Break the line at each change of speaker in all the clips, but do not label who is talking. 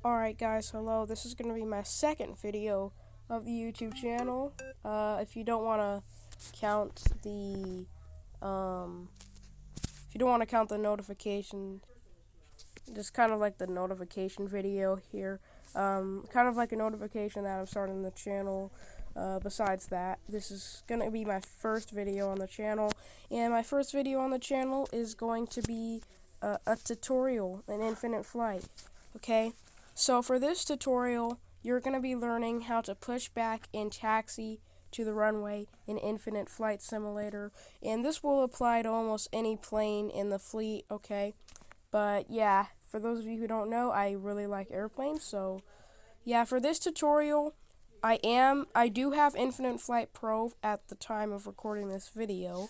Alright guys, hello. This is going to be my second video of the YouTube channel. If you don't want to count the notification, just kind of like the notification video here. Kind of like a notification that I'm starting the channel. Besides that, this is going to be my first video on the channel, and my first video on the channel is going to be a tutorial in infinite flight. Okay, so for this tutorial, you're going to be learning how to push back and taxi to the runway in Infinite Flight Simulator, and this will apply to almost any plane in the fleet, okay? But yeah, for those of you who don't know, I really like airplanes, so yeah, for this tutorial, I do have Infinite Flight Pro at the time of recording this video.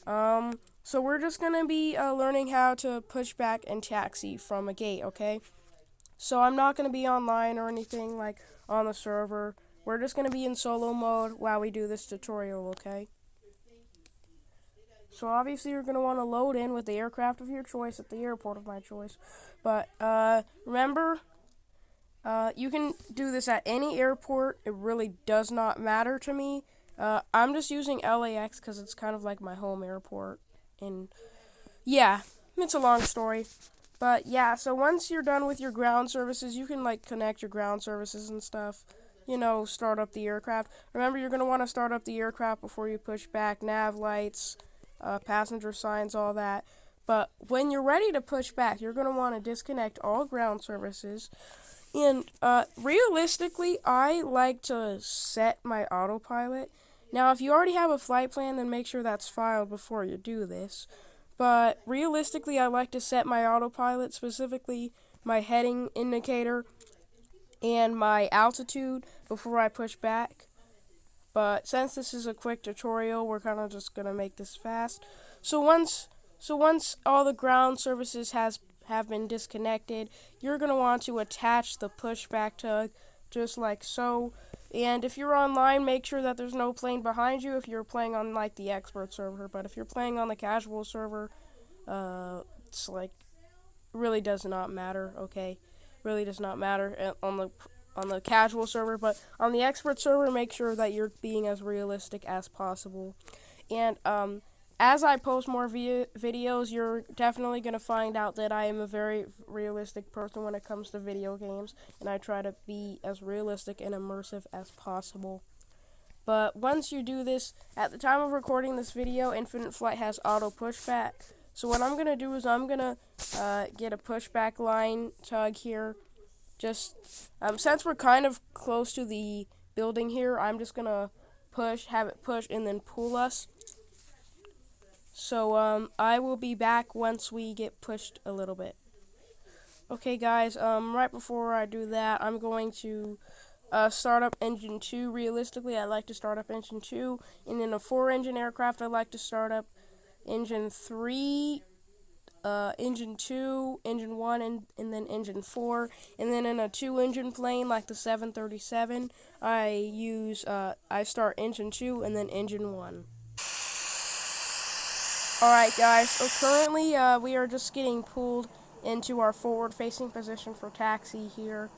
So we're just going to be learning how to push back and taxi from a gate, okay? So I'm not going to be online or anything like on the server. We're just going to be in solo mode while we do this tutorial, okay? So obviously you're going to want to load in with the aircraft of your choice at the airport of my choice. But remember, you can do this at any airport. It really does not matter to me. I'm just using LAX because it's kind of like my home airport. And yeah, it's a long story. But yeah, so once you're done with your ground services, you can like connect your ground services and stuff. You know, start up the aircraft. Remember, you're going to want to start up the aircraft before you push back. Nav lights, passenger signs, all that. But when you're ready to push back, you're going to want to disconnect all ground services. And realistically, I like to set my autopilot. Now, if you already have a flight plan, then make sure that's filed before you do this. But realistically, I like to set my autopilot, specifically my heading indicator and my altitude before I push back. But since this is a quick tutorial, we're kind of just going to make this fast. So once all the ground services have been disconnected, you're going to want to attach the pushback tug just like so. And if you're online, make sure that there's no plane behind you if you're playing on like the expert server. But if you're playing on the casual server, it's like really does not matter, okay? Really does not matter on the casual server, but on the expert server, make sure that you're being as realistic as possible. And as I post more videos, you're definitely going to find out that I am a very realistic person when it comes to video games, and I try to be as realistic and immersive as possible. But once you do this, at the time of recording this video, Infinite Flight has auto pushback. So what I'm going to do is I'm going to get a pushback line tug here. Just since we're kind of close to the building here, I'm just going to have it push, and then pull us. So I will be back once we get pushed a little bit. Okay guys, right before I do that, I'm going to start up engine 2. Realistically, I like to start up engine 2, and in a 4-engine aircraft, I like to start up engine 3, engine 2, engine 1, and then engine 4. And then in a 2-engine plane like the 737, I start engine 2 and then engine 1. Alright guys, so currently we are just getting pulled into our forward-facing position for taxi here.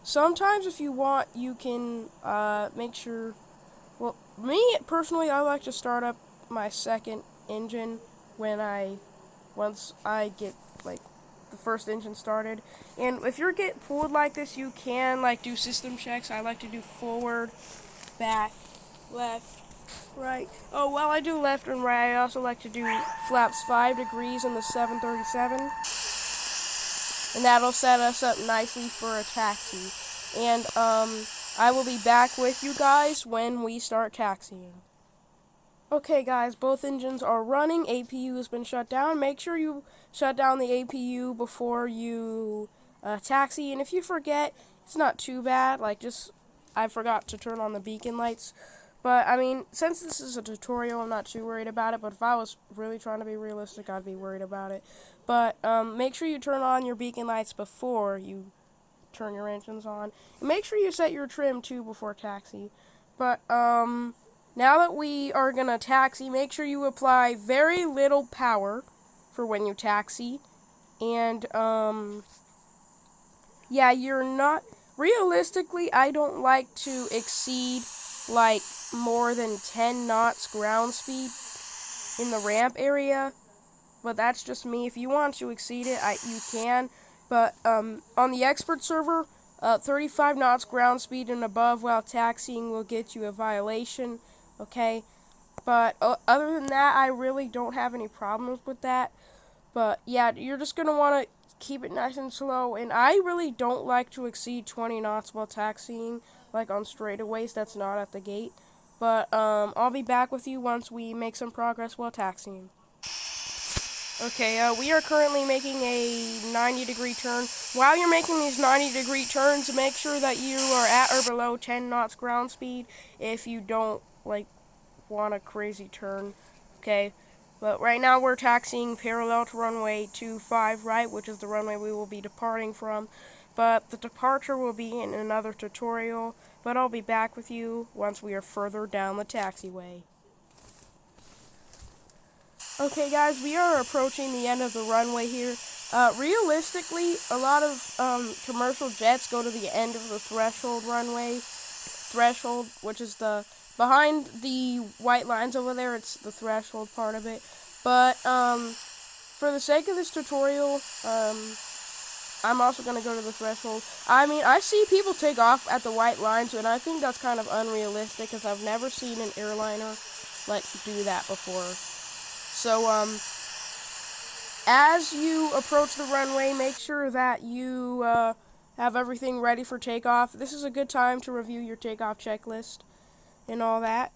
Sometimes if you want, you can make sure, well, me personally, I like to start up my second engine once I get like the first engine started. And if you're getting pulled like this, you can like do system checks. I like to do forward, back, left, right. Oh, while I do left and right, I also like to do flaps 5 degrees in the 737. And that'll set us up nicely for a taxi. And I will be back with you guys when we start taxiing. Okay guys, both engines are running. APU has been shut down. Make sure you shut down the APU before you taxi. And if you forget, it's not too bad. Like, I forgot to turn on the beacon lights. But, I mean, since this is a tutorial, I'm not too worried about it. But if I was really trying to be realistic, I'd be worried about it. But make sure you turn on your beacon lights before you turn your engines on. And make sure you set your trim, too, before taxi. But, now that we are going to taxi, make sure you apply very little power for when you taxi. And, yeah, you're not, realistically, I don't like to exceed, like, more than 10 knots ground speed in the ramp area, but that's just me. If you want to exceed it, you can, but on the expert server, 35 knots ground speed and above while taxiing will get you a violation, okay? But other than that, I really don't have any problems with that. But yeah, you're just going to want to keep it nice and slow. And I really don't like to exceed 20 knots while taxiing, like on straightaways that's not at the gate. But I'll be back with you once we make some progress while taxiing. Okay, we are currently making a 90-degree turn. While you're making these 90-degree turns, make sure that you are at or below 10 knots ground speed if you don't, like, want a crazy turn, okay? But right now we're taxiing parallel to runway 25 right, which is the runway we will be departing from. But the departure will be in another tutorial, but I'll be back with you once we are further down the taxiway. Okay guys, we are approaching the end of the runway here. Realistically, a lot of commercial jets go to the end of the threshold runway. Threshold, which is the behind the white lines over there, it's the threshold part of it. But for the sake of this tutorial, I'm also going to go to the threshold. I mean, I see people take off at the white lines, and I think that's kind of unrealistic because I've never seen an airliner like do that before. So as you approach the runway, make sure that you have everything ready for takeoff. This is a good time to review your takeoff checklist and all that.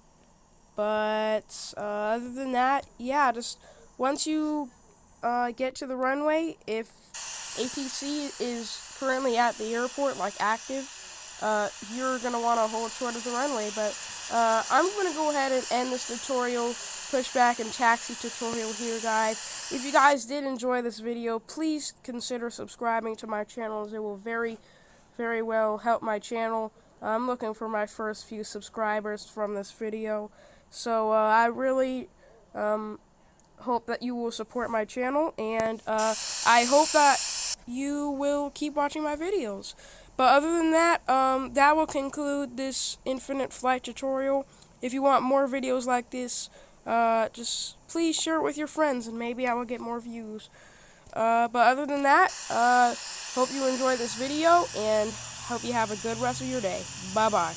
But other than that, yeah, just once you get to the runway, if ATC is currently at the airport, like active, you're going to want to hold short of the runway. But I'm going to go ahead and end this tutorial, pushback and taxi tutorial here, guys. If you guys did enjoy this video, please consider subscribing to my channel, as it will very well help my channel. I'm looking for my first few subscribers from this video. So I really hope that you will support my channel, and I hope that you will keep watching my videos. But other than that, that will conclude this infinite flight tutorial. If you want more videos like this, just please share it with your friends, and maybe I will get more views. But other than that, hope you enjoyed this video, and hope you have a good rest of your day. Bye-bye.